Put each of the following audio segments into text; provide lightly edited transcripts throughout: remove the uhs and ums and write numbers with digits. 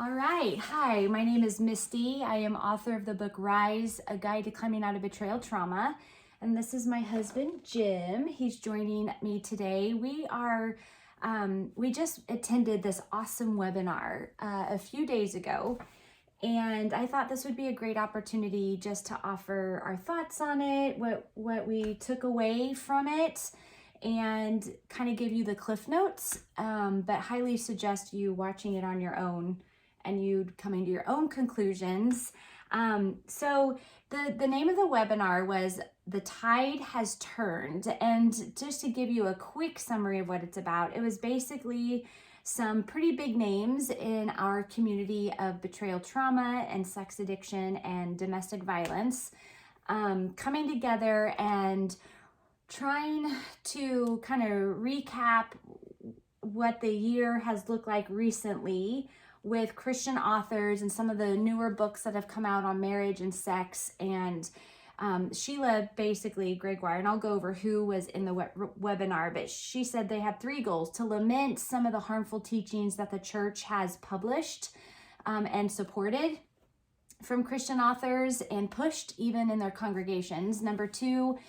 All right. Hi, my name is Misty. I am author of the book Rise, A Guide to Climbing Out of Betrayal Trauma. And this is my husband, Jim. He's joining me today. We just attended this awesome webinar a few days ago. And I thought this would be a great opportunity just to offer our thoughts on it, what we took away from it, and kind of give you the cliff notes, but highly suggest you watching it on your own and you coming to your own conclusions. So the name of the webinar was The Tide Has Turned. And just to give you a quick summary of what it's about, it was basically some pretty big names in our community of betrayal trauma and sex addiction and domestic violence coming together and trying to kind of recap what the year has looked like recently with Christian authors and some of the newer books that have come out on marriage and sex. And Sheila basically Gregoire, and I'll go over who was in the webinar, but she said they had 3 goals: to lament some of the harmful teachings that the church has published and supported from Christian authors and pushed even in their congregations. Number 2,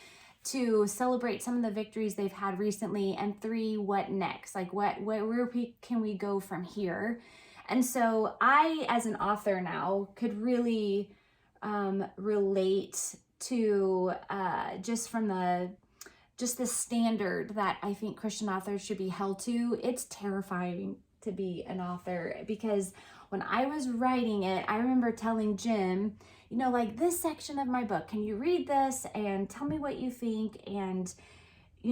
to celebrate some of the victories they've had recently. And 3, what next? Like where can we go from here? And so I, as an author now, could really relate to just the standard that I think Christian authors should be held to. It's terrifying to be an author, because when I was writing it, I remember telling Jim, like, this section of my book, can you read this and tell me what you think? And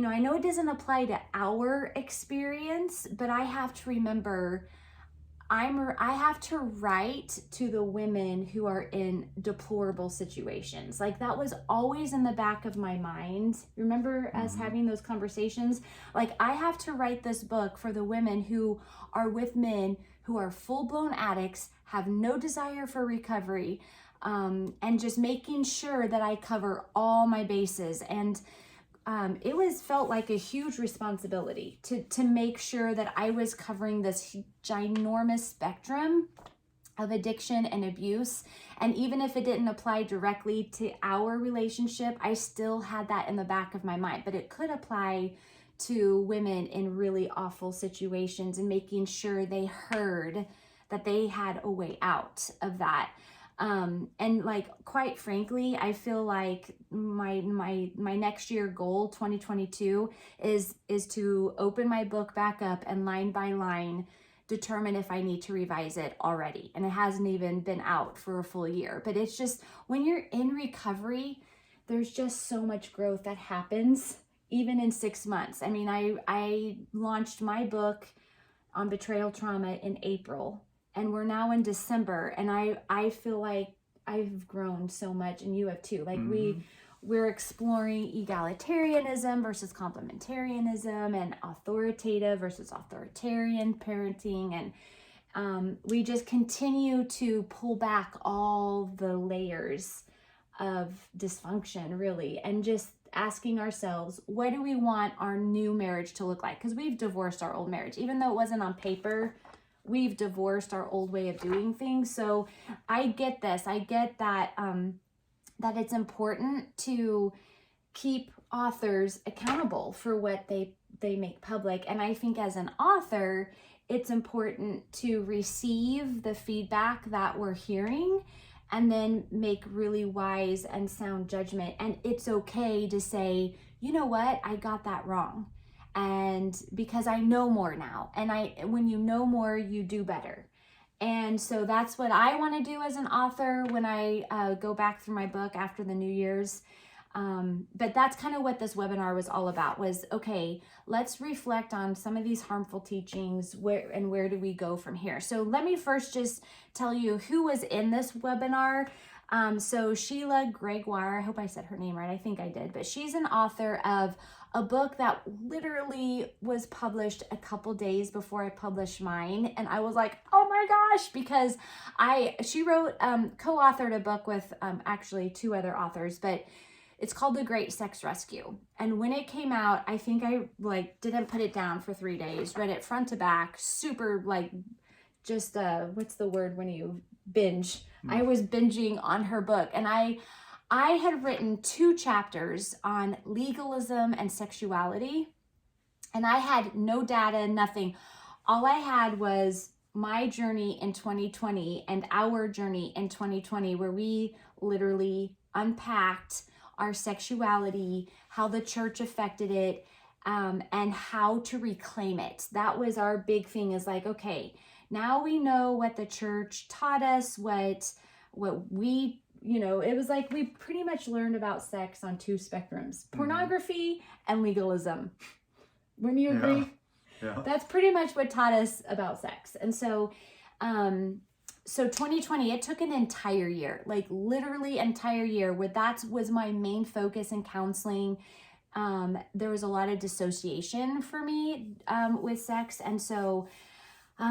I know it doesn't apply to our experience, but I have to remember I have to write to the women who are in deplorable situations. Like, that was always in the back of my mind. Remember us having those conversations? Like, I have to write this book for the women who are with men who are full-blown addicts, have no desire for recovery, and just making sure that I cover all my bases. And it felt like a huge responsibility to make sure that I was covering this ginormous spectrum of addiction and abuse. And even if it didn't apply directly to our relationship, I still had that in the back of my mind. But it could apply to women in really awful situations, and making sure they heard that they had a way out of that. And like, quite frankly, I feel like my next year goal, 2022, is to open my book back up and line by line determine if I need to revise it already. And it hasn't even been out for a full year. But it's just, when you're in recovery, there's just so much growth that happens even in 6 months. I mean, I launched my book on betrayal trauma in April, and we're now in December, and I feel like I've grown so much, and you have too. Like, we're exploring egalitarianism versus complementarianism, and authoritative versus authoritarian parenting, and we just continue to pull back all the layers of dysfunction, really, and just asking ourselves, what do we want our new marriage to look like? Because we've divorced our old marriage. Even though it wasn't on paper, we've divorced our old way of doing things. So I get this. I get that that it's important to keep authors accountable for what they make public. And I think as an author, it's important to receive the feedback that we're hearing and then make really wise and sound judgment. And it's okay to say, you know what, I got that wrong. And because I know more now, and when you know more, you do better. And so that's what I want to do as an author when I go back through my book after the New Year's. But that's kind of what this webinar was all about, was, okay, let's reflect on some of these harmful teachings, where do we go from here? So let me first just tell you who was in this webinar. So Sheila Gregoire, I hope I said her name right, I think I did, but she's an author of a book that literally was published a couple days before I published mine. And I was like, oh my gosh, because she wrote, co-authored a book with actually 2 other authors, but it's called The Great Sex Rescue. And when it came out, I think I didn't put it down for 3 days, read it front to back, super just what's the word when you binge? I was binging on her book, and I had written 2 chapters on legalism and sexuality, and I had no data, nothing. All I had was my journey in 2020 and our journey in 2020, where we literally unpacked our sexuality, how the church affected it, and how to reclaim it. That was our big thing, is like, okay, now we know what the church taught us, what we, it was like we pretty much learned about sex on 2 spectrums, pornography and legalism. Wouldn't you agree? Yeah. That's pretty much what taught us about sex. And so, so 2020, it took an entire year, like literally entire year, where that was my main focus in counseling. There was a lot of dissociation for me with sex. And so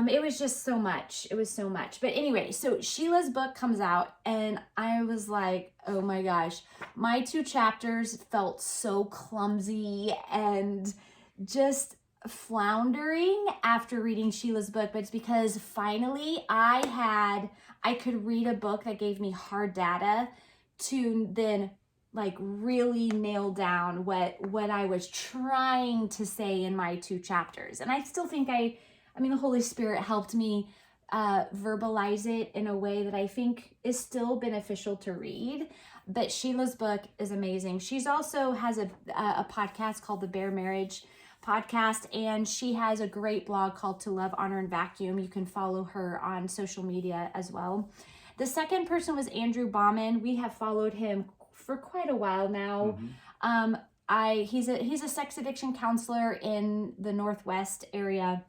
it was just so much. It was so much. But anyway, so Sheila's book comes out, and I was like, oh my gosh, my 2 chapters felt so clumsy and just floundering after reading Sheila's book. But it's because finally I could read a book that gave me hard data to then like really nail down what I was trying to say in my 2 chapters. And I still think I mean, the Holy Spirit helped me verbalize it in a way that I think is still beneficial to read. But Sheila's book is amazing. She's also has a podcast called the Bare Marriage Podcast, and she has a great blog called To Love, Honor, and Vacuum. You can follow her on social media as well. The second person was Andrew Bauman. We have followed him for quite a while now. He's a sex addiction counselor in the Northwest area.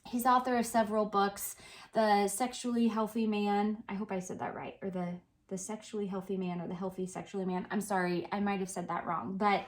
He's author of several books, The Sexually Healthy Man. I hope I said that right. Or the Sexually Healthy Man, or The Healthy Sexually Man. I'm sorry, I might have said that wrong. But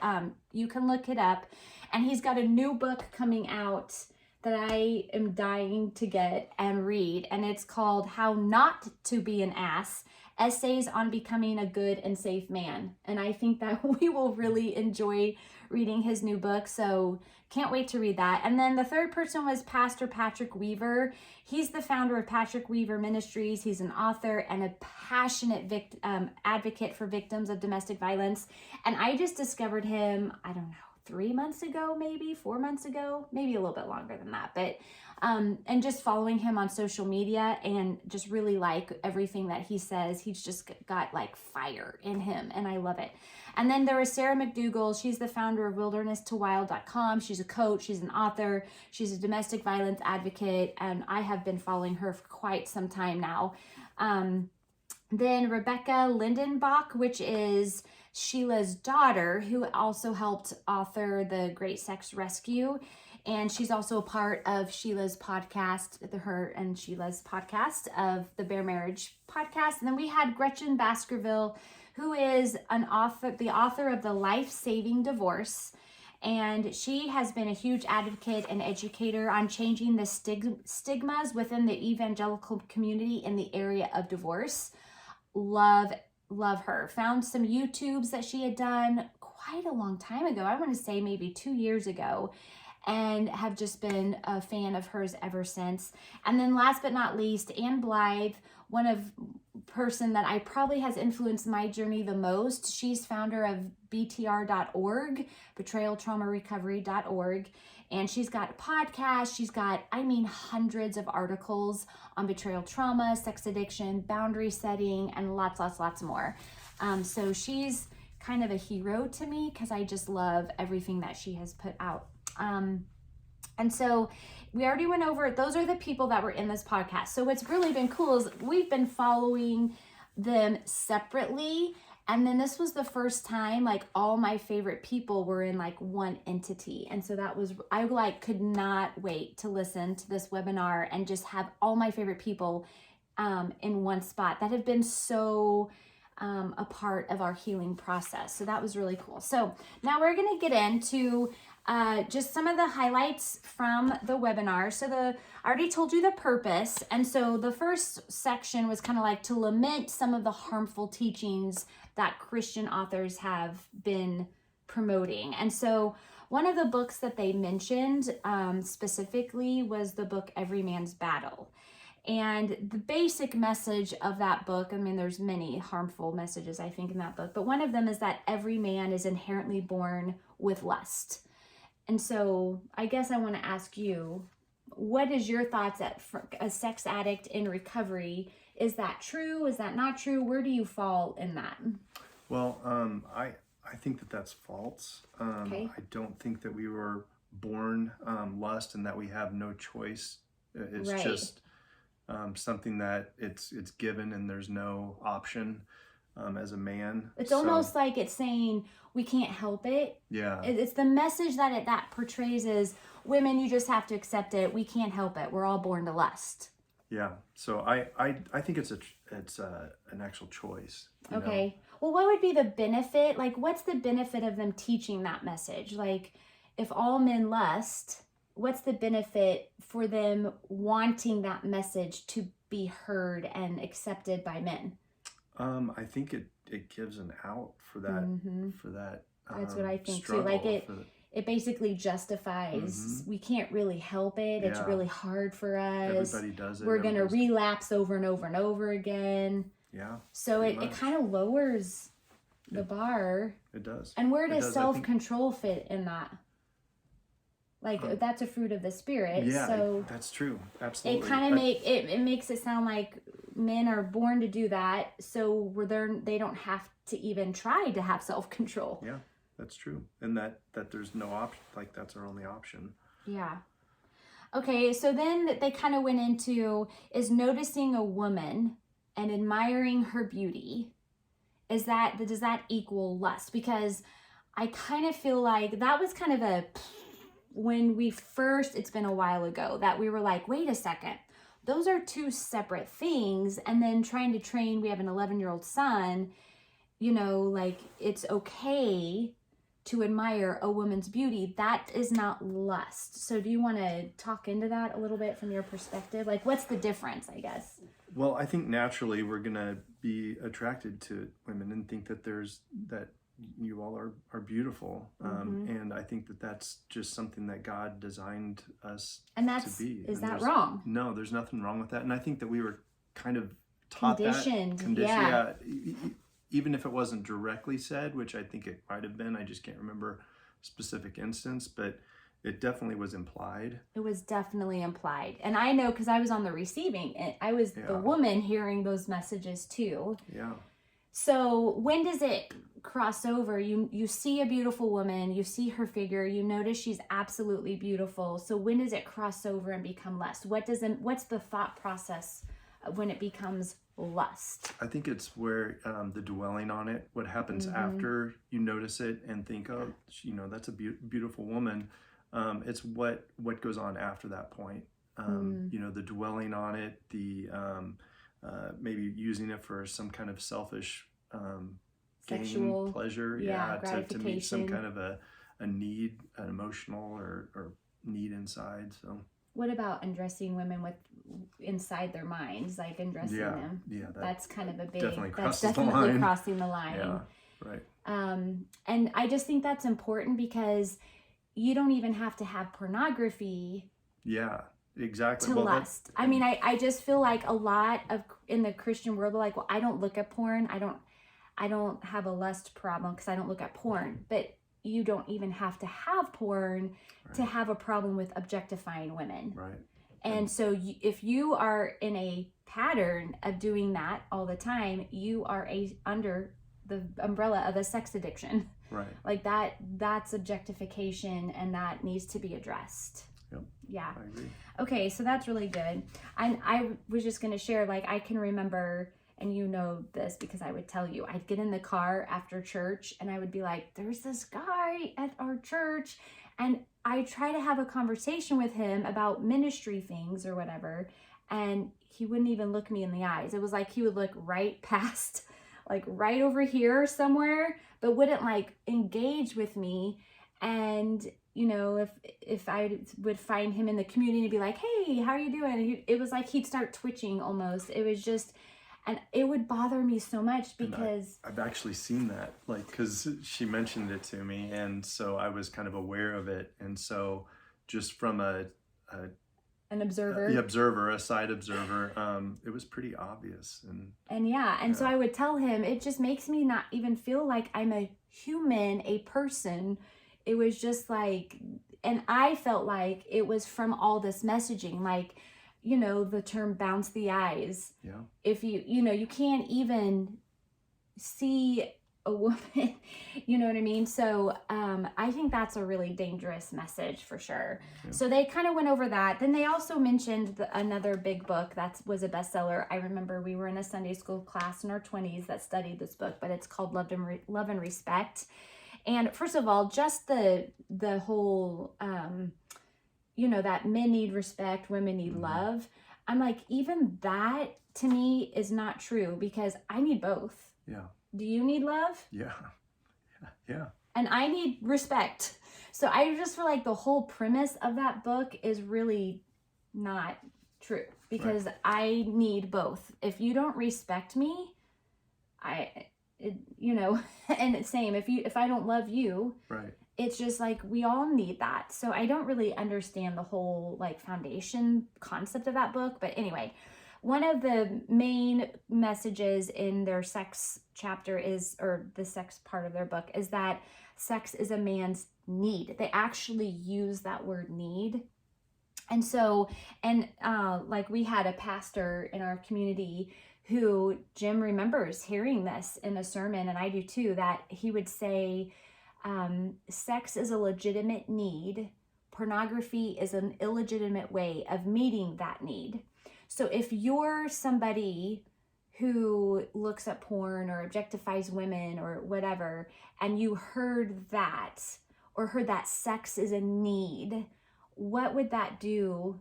you can look it up. And he's got a new book coming out that I am dying to get and read. And it's called How Not to Be an Ass, Essays on Becoming a Good and Safe Man. And I think that we will really enjoy reading his new book. So can't wait to read that. And then the third person was Pastor Patrick Weaver. He's the founder of Patrick Weaver Ministries. He's an author and a passionate advocate for victims of domestic violence. And I just discovered him, I don't know, 3 months ago, maybe 4 months ago, maybe a little bit longer than that. But and just following him on social media, and just really like everything that he says. He's just got like fire in him, and I love it. And then there was Sarah McDougall. She's the founder of wilderness2wild.com. She's a coach, she's an author, she's a domestic violence advocate, and I have been following her for quite some time now. Then Rebecca Lindenbach, which is Sheila's daughter, who also helped author The Great Sex Rescue. And she's also a part of Sheila's podcast, her and Sheila's podcast of the Bare Marriage Podcast. And then we had Gretchen Baskerville, who is the author of The Life-Saving Divorce. And she has been a huge advocate and educator on changing the stigmas within the evangelical community in the area of divorce. Love her. Found some YouTubes that she had done quite a long time ago. I want to say maybe 2 years ago, and have just been a fan of hers ever since. And then last but not least, Ann Blythe, person that I probably has influenced my journey the most. She's founder of BTR.org, betrayaltraumarecovery.org. And she's got a podcast. She's got, hundreds of articles on betrayal trauma, sex addiction, boundary setting, and lots more. So she's kind of a hero to me because I just love everything that she has put out. And so we already went over, those are the people that were in this podcast. So what's really been cool is we've been following them separately. And then this was the first time, like, all my favorite people were in like one entity. And so that was, I could not wait to listen to this webinar and just have all my favorite people in one spot that have been so a part of our healing process. So that was really cool. So now we're going to get into just some of the highlights from the webinar. So I already told you the purpose. And so the first section was kind of like to lament some of the harmful teachings that Christian authors have been promoting. And so one of the books that they mentioned specifically was the book Every Man's Battle. And the basic message of that book, I mean, there's many harmful messages, I think, in that book, but one of them is that every man is inherently born with lust. And so I guess I want to ask you, what is your thoughts for a sex addict in recovery? Is that true? Is that not true? Where do you fall in that? Well, I think that that's false. Okay. I don't think that we were born lust and that we have no choice. It's Right. just something that it's given and there's no option as a man. It's almost like it's saying we can't help it. Yeah. It's the message that portrays is women, you just have to accept it. We can't help it. We're all born to lust. Yeah. So I think it's an actual choice. Okay. Well, what would be the benefit? Like, what's the benefit of them teaching that message? Like, if all men lust, what's the benefit for them wanting that message to be heard and accepted by men? I think it gives an out for that for that. That's what I think too. struggle Like for it basically justifies we can't really help it. It's Yeah. really hard for us. Everybody does it. We're gonna Everybody's- relapse over and over and over again. Yeah, So it much. kind of lowers the bar. it does. And where It does does, I think- self-control fit in that? Like that's a fruit of the spirit. Yeah, So that's true. Absolutely. it kind of it makes it sound like men are born to do that, so they don't have to even try to have self-control. Yeah, that's true. And that there's no option. Like that's our only option. Yeah. Okay, so then they kind of went into is noticing a woman and admiring her beauty. Does that equal lust? Because I kind of feel like that was kind of when we first, it's been a while ago, that we were like, wait a second, those are two separate things. And then trying to train, we have an 11-year-old son, like it's okay to admire a woman's beauty. That is not lust. So do you want to talk into that a little bit from your perspective? Like, what's the difference, I guess? Well, I think naturally we're gonna be attracted to women and think that that you all are beautiful, and I think that that's just something that God designed us to be. Is And that wrong? No, there's nothing wrong with that, and I think that we were kind of taught Conditioned, that. yeah. Even if it wasn't directly said, which I think it might have been, I just can't remember a specific instance, but it definitely was implied. It was definitely implied. And I know because I was on the receiving end. I was the Yeah. woman hearing those messages too. Yeah. So when does it cross over? You see a beautiful woman, you see her figure, you notice she's absolutely beautiful. So when does it cross over and become lust? What's the thought process when it becomes lust? I think it's where the dwelling on it, what happens after you notice it and think, oh, that's a beautiful woman. It's what goes on after that point. The dwelling on it, the maybe using it for some kind of selfish Sexual, gain, pleasure, to meet some kind of a need, an emotional or need inside. So what about undressing women with inside their minds, like undressing them? Yeah, that's kind of a big. Definitely That's crosses the definitely line. crossing the line. Yeah, right. And I just think that's important because you don't even have to have pornography. Yeah, exactly. To lust. I mean, I just feel like a lot of in the Christian world, they're like, well, I don't look at porn. I don't have a lust problem because I don't look at porn. But you don't even have to have porn to have a problem with objectifying women. Right. And so if you are in a pattern of doing that all the time, you are under the umbrella of a sex addiction. Right. Like that's objectification, and that needs to be addressed. Yep. Yeah. I agree. Okay, so that's really good. I was just going to share, like, I can remember, and you know this because I would tell you, I'd get in the car after church and I would be like, there's this guy at our church, and I try to have a conversation with him about ministry things or whatever, and he wouldn't even look me in the eyes. It was like he would look right past, like right over here somewhere, but wouldn't like engage with me. And if I would find him in the community and be like, hey, how are you doing? It was like he'd start twitching almost. It was just, and it would bother me so much because I've actually seen that, like, because she mentioned it to me, and so I was kind of aware of it. And so just from a an observer. The observer, a side observer. It was pretty obvious. And so I would tell him, it just makes me not even feel like I'm a human, a person. It was just like, and I felt like it was from all this messaging, like, the term bounce the eyes. Yeah. If you can't even see a woman, you know what I mean? So I think that's a really dangerous message for sure. Yeah. So they kind of went over that. Then they also mentioned another big book that was a bestseller. I remember we were in a Sunday school class in our 20s that studied this book, but it's called Love and Respect. And first of all, just the whole, that men need respect, women need love. I'm like, even that to me is not true, because I need both. Yeah. Do you need love? Yeah. Yeah. And I need respect. So I just feel like the whole premise of that book is really not true, because I need both. If you don't respect me, and it's same, if I don't love you, right. It's just like we all need that. So I don't really understand the whole like foundation concept of that book. But anyway, one of the main messages in their sex chapter or the sex part of their book, is that sex is a man's need. They actually use that word need. And so, like we had a pastor in our community who, Jim remembers hearing this in a sermon, and I do too, that he would say, sex is a legitimate need. Pornography is an illegitimate way of meeting that need. So if you're somebody who looks at porn or objectifies women or whatever, and you heard that, or heard that sex is a need, what would that do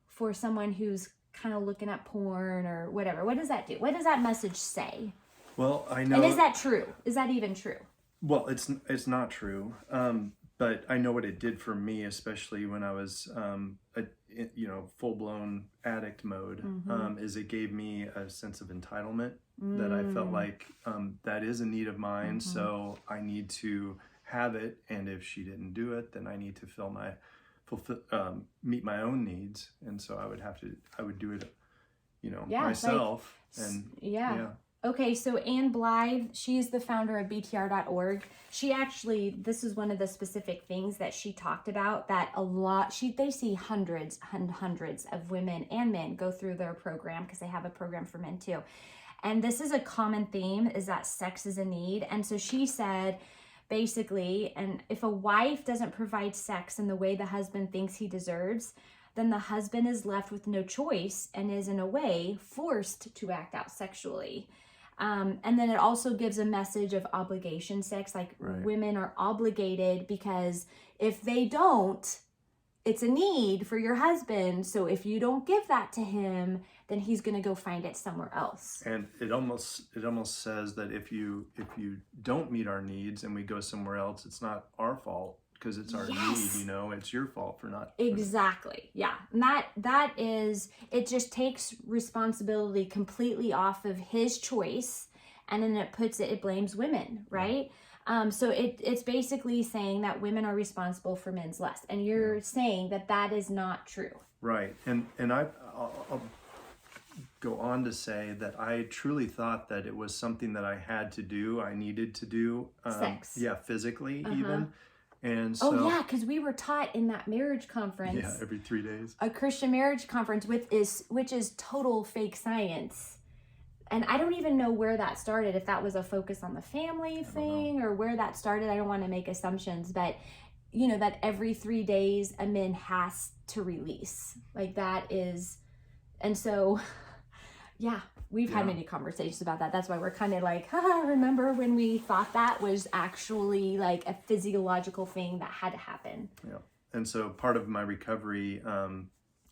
for someone who's kind of looking at porn or whatever? What does that do? What does that message say? Well, I know. And is that true? Is that even true? Well, it's not true. But I know what it did for me, especially when I was, full-blown addict mode, is it gave me a sense of entitlement that I felt like that is a need of mine. So I need to have it. And if she didn't do it, then I need to meet my own needs. And so I would do it, myself. Okay, so Ann Blythe, she's the founder of BTR.org. She actually, this is one of the specific things that she talked about, that they see hundreds and hundreds of women and men go through their program, because they have a program for men too. And this is a common theme, is that sex is a need. And so she said, basically, and if a wife doesn't provide sex in the way the husband thinks he deserves, then the husband is left with no choice and is in a way forced to act out sexually. And then it also gives a message of obligation sex, like women are obligated, because if they don't, it's a need for your husband. So if you don't give that to him, then he's going to go find it somewhere else. And it almost says that if you don't meet our needs and we go somewhere else, it's not our fault, because it's our need, it's your fault for not. Exactly. Yeah. And that is, it just takes responsibility completely off of his choice. And then it blames women, right? So it's basically saying that women are responsible for men's lust. And you're saying that is not true. Right. And I'll go on to say that I truly thought that it was something that I had to do, I needed to do. Sex. Yeah, physically even. And so, because we were taught in that marriage conference. Yeah, every 3 days. A Christian marriage conference, which is total fake science. And I don't even know where that started, if that was a focus on the family thing or where that started. I don't want to make assumptions, but that every 3 days a man has to release. Like that is, and so, we've had many conversations about that. That's why we're kind of like, remember when we thought that was actually like a physiological thing that had to happen. Yeah. And so part of my recovery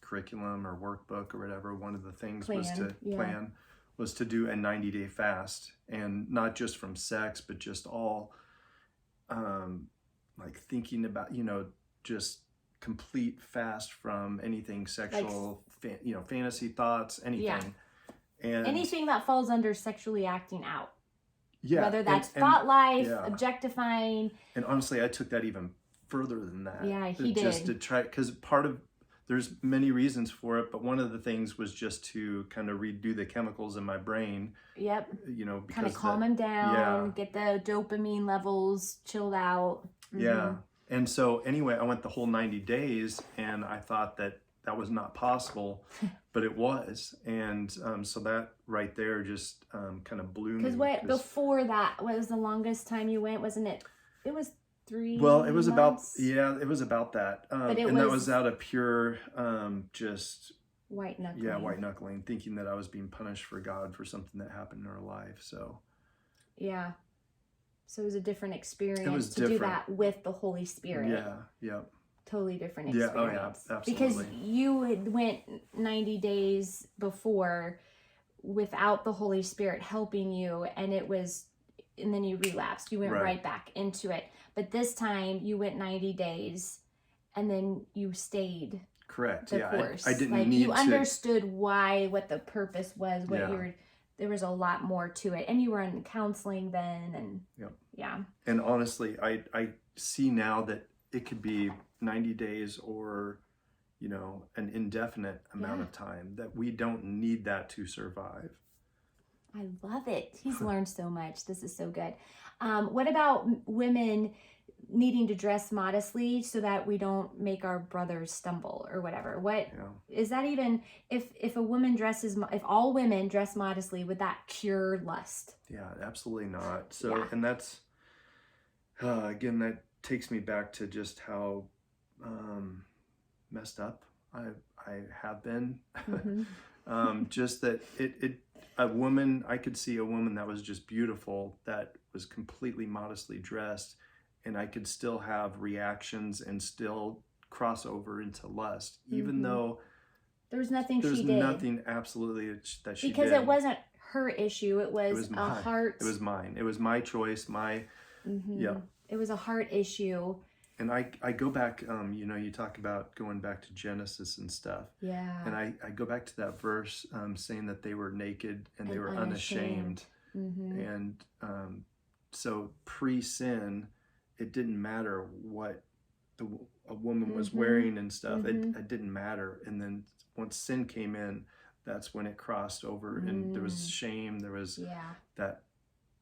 curriculum or workbook or whatever, one of the things was to do a 90-day fast, and not just from sex, but just all like thinking about, just complete fast from anything sexual, fantasy thoughts, anything. Yeah. And anything that falls under sexually acting out. Yeah. Whether that's thought life, objectifying. And honestly, I took that even further than that. Yeah, he just did. To try, because part of there's many reasons for it, but one of the things was just to kind of redo the chemicals in my brain. Yep. You know, because kind of calm them down, get the dopamine levels chilled out. Yeah. And so anyway, I went the whole 90 days and I thought that was not possible, but it was. And so that right there just kind of blew me. Because before that, what was the longest time you went? Wasn't it? It was 3 Well, it was months? it was about that. That was out of pure just white knuckling. Yeah, white knuckling, thinking that I was being punished for God for something that happened in our life. So yeah. So it was a different experience different. Do that with the Holy Spirit. Yeah. Totally different experience. Yeah, oh yeah, absolutely. Because you had went 90 days before without the Holy Spirit helping you, and then you relapsed. You went right back into it. But this time you went 90 days and then you stayed. Correct. The course. I didn't need you understood what the purpose was, there was a lot more to it. And you were in counseling then, and yeah. And honestly, I see now that it could be 90 days or, an indefinite amount of time, that we don't need that to survive. I love it. He's learned so much. This is so good. What about women needing to dress modestly so that we don't make our brothers stumble or whatever? Is that even, if a woman if all women dress modestly, would that cure lust? Yeah, absolutely not. So, and that's, again, that takes me back to just how messed up I have been. Just that I could see a woman that was just beautiful, that was completely modestly dressed, and I could still have reactions and still cross over into lust, even though there's nothing she did. There's nothing absolutely that she did. Because it wasn't her issue. It was a mine. heart. It was mine. It was my choice. It was a heart issue. And I go back, you talk about going back to Genesis and stuff. Yeah. And I go back to that verse saying that they were naked and they were unashamed. And so pre-sin, it didn't matter what a woman was wearing and stuff. It didn't matter. And then once sin came in, that's when it crossed over, and there was shame. There was that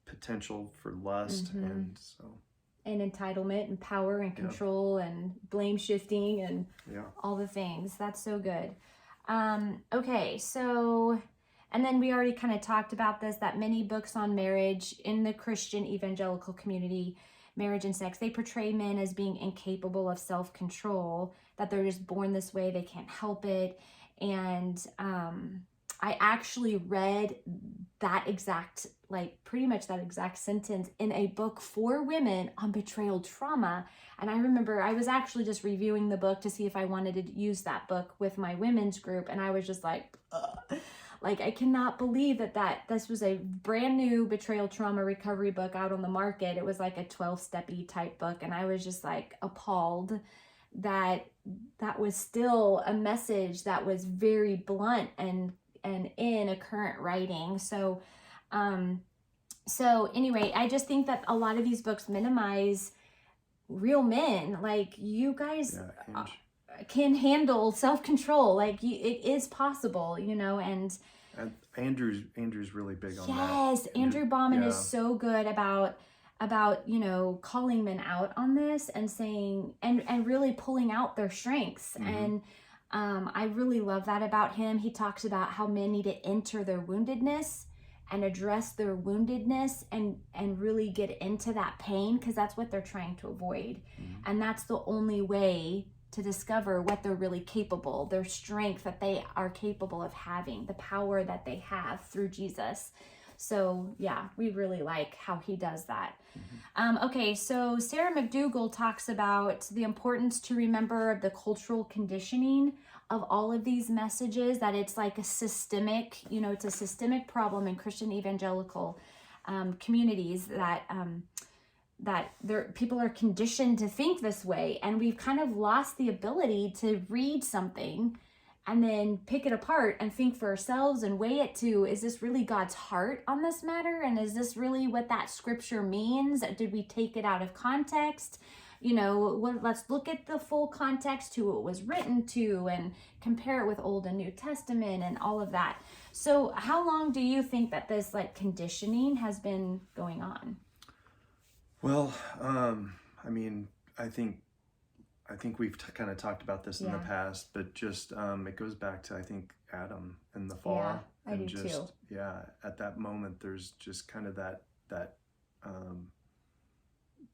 potential for lust, and so. And entitlement and power and control and blame shifting and all the things. That's so good. Okay, so, and then we already kind of talked about this, that many books on marriage in the Christian evangelical community, marriage and sex, they portray men as being incapable of self-control, that they're just born this way, they can't help it. And I actually read that exact, pretty much that exact sentence in a book for women on betrayal trauma. And I remember I was actually just reviewing the book to see if I wanted to use that book with my women's group. And I was just like, ugh. I cannot believe that this was a brand new betrayal trauma recovery book out on the market. It was like a 12-step-y type book. And I was just appalled that was still a message that was very blunt and in a current writing. So anyway, I just think that a lot of these books minimize real men. You guys can handle self-control. It is possible, and Andrew's really big on that. Yes, Andrew Bauman is so good about calling men out on this and saying and really pulling out their strengths. And I really love that about him. He talks about how men need to enter their woundedness and address their woundedness and really get into that pain, because that's what they're trying to avoid. And that's the only way to discover what they're really capable, their strength that they are capable of having, the power that they have through Jesus. So yeah, we really like how he does that. Okay, so Sarah McDougall talks about the importance to remember of the cultural conditioning of all of these messages, that it's like a systemic, it's a systemic problem in Christian evangelical communities, that people are conditioned to think this way, and we've kind of lost the ability to read something and then pick it apart and think for ourselves and weigh it to, is this really God's heart on this matter? And is this really what that scripture means? Did we take it out of context? let's look at the full context, who it was written to, and compare it with Old and New Testament and all of that. So how long do you think that this like conditioning has been going on? Well, I mean, I think we've kind of talked about this in the past, but just it goes back to, I think, Adam and the fall. Yeah, I and do just too. At that moment there's just kind of that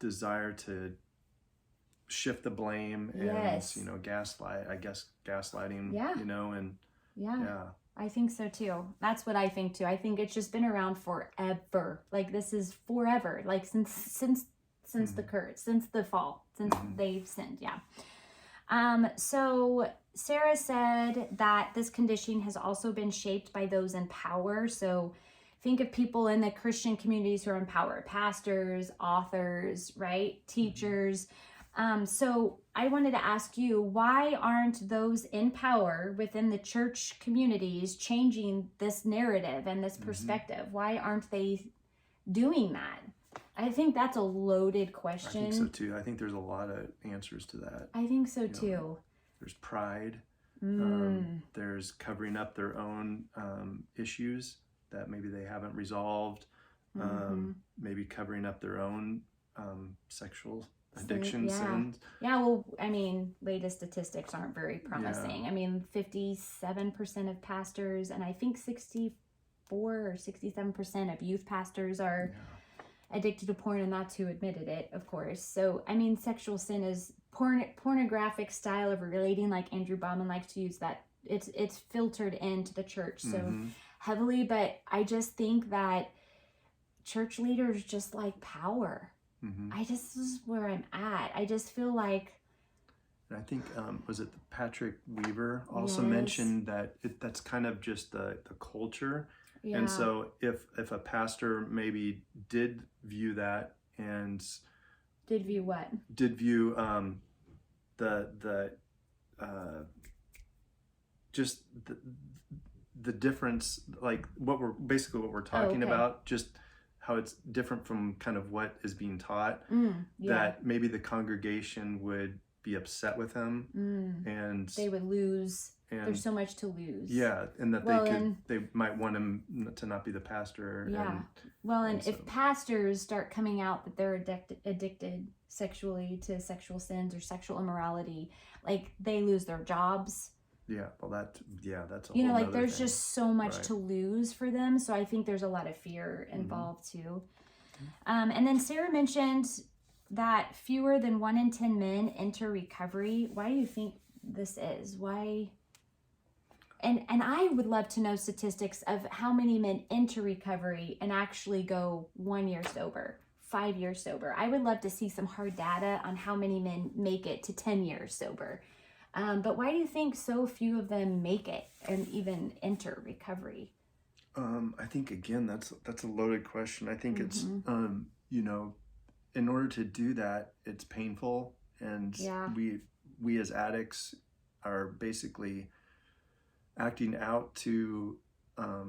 desire to shift the blame and gaslighting, and I think so too. That's what I think too. I think it's just been around forever. Like this is forever. Like since the fall, since they've sinned. Yeah. So Sarah said that this conditioning has also been shaped by those in power. So think of people in the Christian communities who are in power, pastors, authors, right? Teachers. So I wanted to ask you, why aren't those in power within the church communities changing this narrative and this perspective? Why aren't they doing that? I think that's a loaded question. I think so too. I think there's a lot of answers to that. I think so too. There's pride. There's covering up their own issues that maybe they haven't resolved. Maybe covering up their own sexual addiction sins. Yeah, well, I mean, latest statistics aren't very promising. Yeah. I mean, 57% of pastors, and I think 64 or 67% of youth pastors are addicted to porn, and that's who admitted it, of course. So, I mean, sexual sin is pornographic style of relating, like Andrew Bauman likes to use that. It's filtered into the church so heavily, but I just think that church leaders just like power. This is where I'm at. I just feel like, and I think was it Patrick Weaver also mentioned that that's kind of just the culture. And so if a pastor maybe did view that and did view what? Did view just the difference, like what we're talking about, just how it's different from kind of what is being taught, that maybe the congregation would be upset with him and they would lose. There's so much to lose. Yeah, and that they might want him to not be the pastor. Yeah. And if pastors start coming out that they're addicted sexually to sexual sins or sexual immorality, like they lose their jobs. Yeah, well that's a whole like there's thing. Just so much to lose for them. So I think there's a lot of fear involved too. And then Sarah mentioned that fewer than 1 in 10 men enter recovery. Why do you think this is? Why? And I would love to know statistics of how many men enter recovery and actually go 1 year sober, 5 years sober. I would love to see some hard data on how many men make it to 10 years sober. But why do you think so few of them make it and even enter recovery? I think, again, that's a loaded question. I think it's, in order to do that, it's painful. And we as addicts are basically acting out to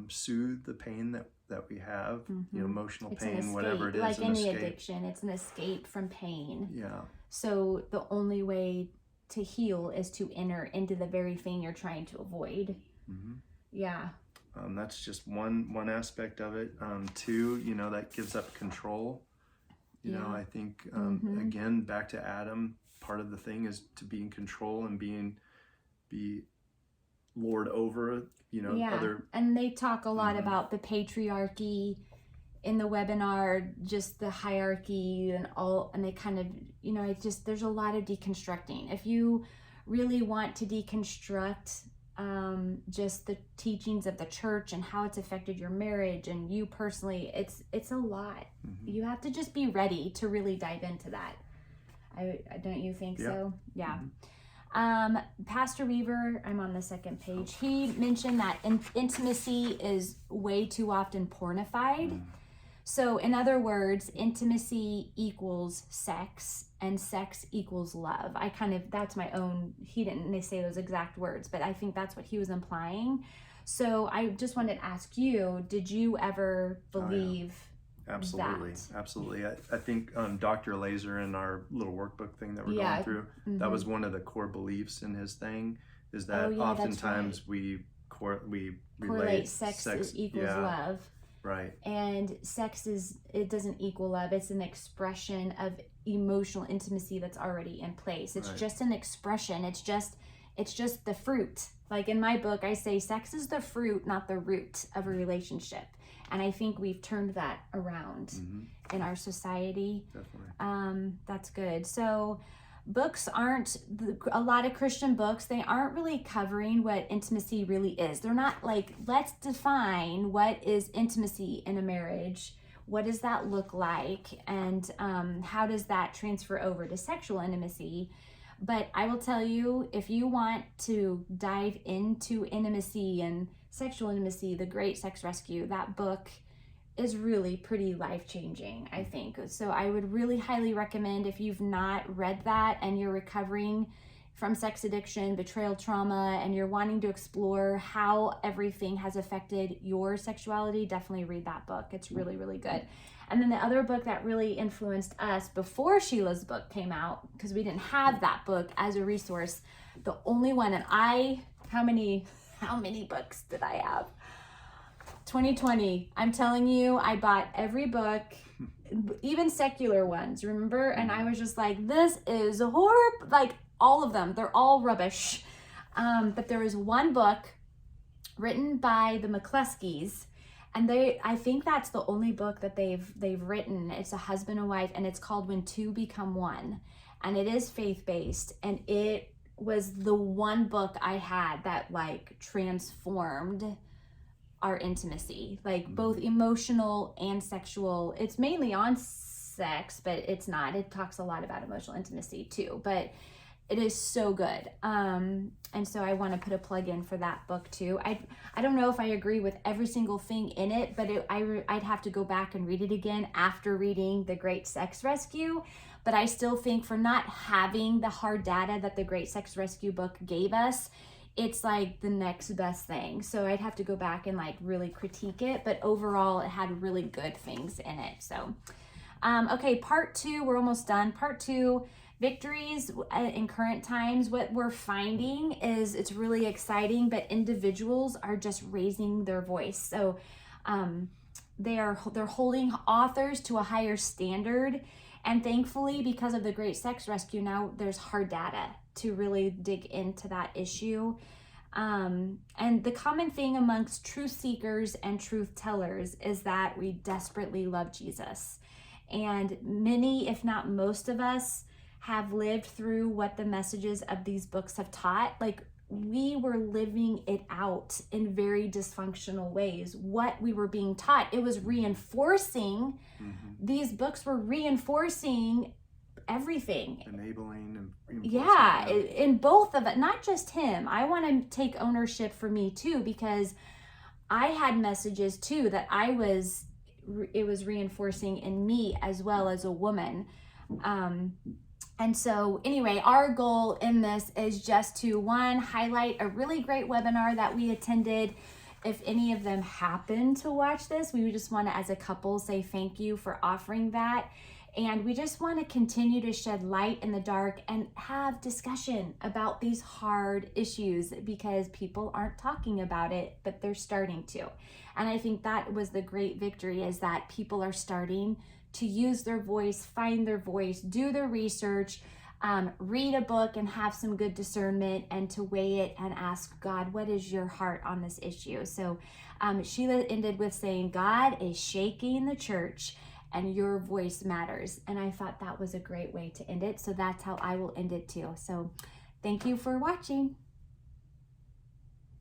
soothe the pain that we have, emotional pain, whatever it is. Like any addiction, it's an escape from pain. Yeah. So the only way to heal is to enter into the very thing you're trying to avoid. Yeah. That's just one aspect of it. Two, that gives up control. I think, again, back to Adam, part of the thing is to be in control and be lord over, other. And they talk a lot about the patriarchy in the webinar, just the hierarchy and all, and they kind of, it's just, there's a lot of deconstructing. If you really want to deconstruct just the teachings of the church and how it's affected your marriage and you personally, it's a lot. You have to just be ready to really dive into that. Don't you think so? Yeah. Pastor Weaver, I'm on the second page. He mentioned that intimacy is way too often pornified. So in other words, intimacy equals sex and sex equals love. That's my own, he didn't say those exact words, but I think that's what he was implying. So I just wanted to ask you, did you ever believe Absolutely. that. Absolutely. I think Dr. Laser in our little workbook thing that we're Yeah. going through, that was one of the core beliefs in his thing, is that that's oftentimes right. we Correlate relate sex equals yeah, love. right. And sex it doesn't equal love. It's an expression of emotional intimacy that's already in place. It's Right. just an expression. It's just the fruit. Like in my book, I say sex is the fruit, not the root of a relationship. And I think we've turned that around in our society. Definitely. That's good. So books aren't, a lot of Christian books, they aren't really covering what intimacy really is. They're not like, let's define what is intimacy in a marriage. What does that look like? And how does that transfer over to sexual intimacy? But I will tell you, if you want to dive into intimacy and sexual intimacy, The Great Sex Rescue, that book is really pretty life-changing, I think. So I would really highly recommend, if you've not read that and you're recovering from sex addiction, betrayal trauma, and you're wanting to explore how everything has affected your sexuality, definitely read that book. It's really, really good. And then the other book that really influenced us before Sheila's book came out, because we didn't have that book as a resource, the only one, and how many books did I have? 2020, I'm telling you, I bought every book, even secular ones, remember? And I was just like, this is horrible. Like all of them, they're all rubbish. But there was one book written by the McCleskys, and I think that's the only book that they've written. It's a husband and wife, and it's called When Two Become One. And it is faith-based, and it was the one book I had that like transformed our intimacy, like both emotional and sexual. It's mainly on sex, but it's not. It talks a lot about emotional intimacy too, but it is so good. And so I want to put a plug in for that book too. I don't know if I agree with every single thing in it, but I'd have to go back and read it again after reading The Great Sex Rescue. But I still think, for not having the hard data that The Great Sex Rescue book gave us, it's like the next best thing. So I'd have to go back and like really critique it, but overall it had really good things in it. So, okay, part 2, we're almost done. Part 2, victories in current times. What we're finding is it's really exciting, but individuals are just raising their voice. So they're holding authors to a higher standard. And thankfully, because of The Great Sex Rescue, now there's hard data to really dig into that issue. And the common thing amongst truth seekers and truth tellers is that we desperately love Jesus. And many, if not most of us, have lived through what the messages of these books have taught. Like, we were living it out in very dysfunctional ways. What we were being taught, it was reinforcing. These books were reinforcing everything, enabling and yeah, in both of it, not just him. I want to take ownership for me too, because I had messages too that it was reinforcing in me as well as a woman. And so anyway, our goal in this is just to, one, highlight a really great webinar that we attended. If any of them happen to watch this, we would just want to, as a couple, say thank you for offering that. And we just want to continue to shed light in the dark and have discussion about these hard issues, because people aren't talking about it, but they're starting to. And I think that was the great victory, is that people are starting to use their voice, find their voice, do their research, read a book and have some good discernment, and to weigh it and ask God, what is your heart on this issue? So Sheila ended with saying, God is shaking the church and your voice matters. And I thought that was a great way to end it. So that's how I will end it too. So thank you for watching.